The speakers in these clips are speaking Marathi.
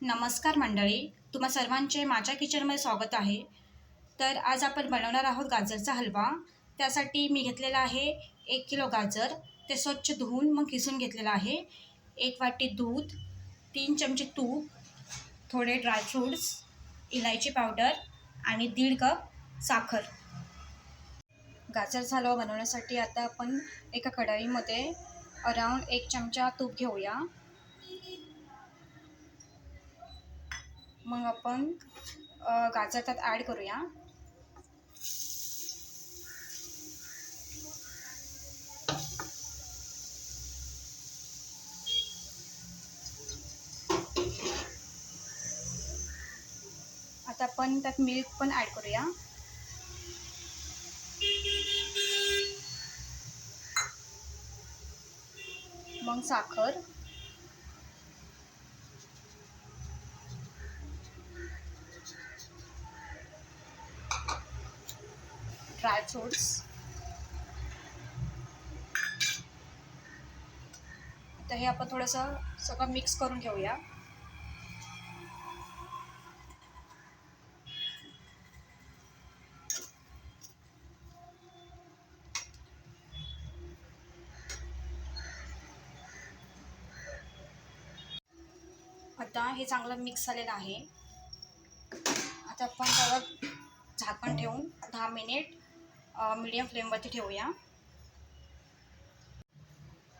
नमस्कार मंडळी, तुम्हा सर्वांचे माझ्या किचनमध्ये स्वागत आहे. तर आज आपण बनवणार आहोत गाजरचा हलवा. त्यासाठी मी घेतलेला आहे 1 किलो गाजर. ते स्वच्छ धुवून मग किसून घेतलेलं आहे. 1 वाटी दूध, 3 चमचे तूप, थोडे ड्रायफ्रूट्स, इलायची पावडर आणि 1.5 कप साखर. गाजरचा हलवा बनवण्यासाठी आता आपण एका कढईमध्ये अराउंड 1 चमचा तूप घेऊया. मग आपण गाजर त्यात ॲड करूया. आता आपण त्यात मिल्क पण ॲड करूया. मग साखर, ड्रायफ्रूट्स. आता हे आपण थोडंसं सगळं मिक्स करून घेऊया. आता हे चांगलं मिक्स झालेलं आहे. आता आपण त्यावर झाकण ठेवून 10 मिनिट मीडियम फ्लेमवरती ठेवूया.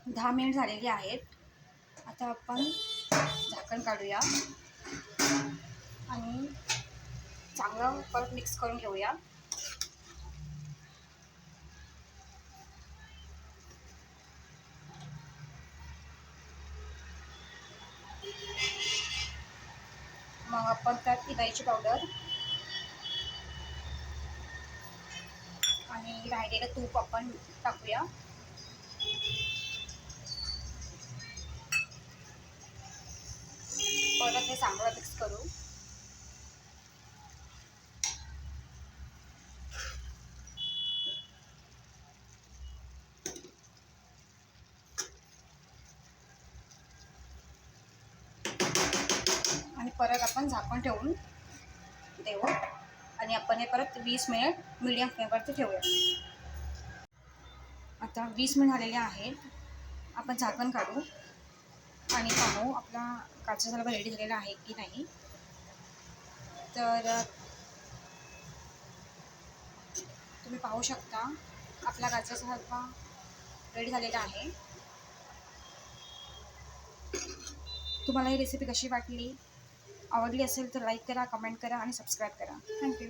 10 मिनिट झालेली आहेत. आता आपण झाकण काढूया आणि चांगलं परत मिक्स करून घेऊया. मग आपण त्यात इलायची पावडर आणि राहिलेलं तूप आपण टाकूया. परत हे चांगलं मिक्स करू. आणि परत आपण झाकण ठेवून देऊ आणि आपण हे परत 20 मिनिट मीडियम फ्लेमवरती ठेवूया. आता 20 मिनिट झालेले आहेत. आपण झाकण काढू आणि पाहू आपला गाजरचा हलवा रेडी झालेला आहे की नाही. तर तुम्ही पाहू शकता आपला गाजरचा हलवा रेडी झालेला आहे. तुम्हाला ही रेसिपी कशी वाटली? आवडली असेल तर लाईक करा, कमेंट करा आणि सबस्क्राईब करा. थँक्यू.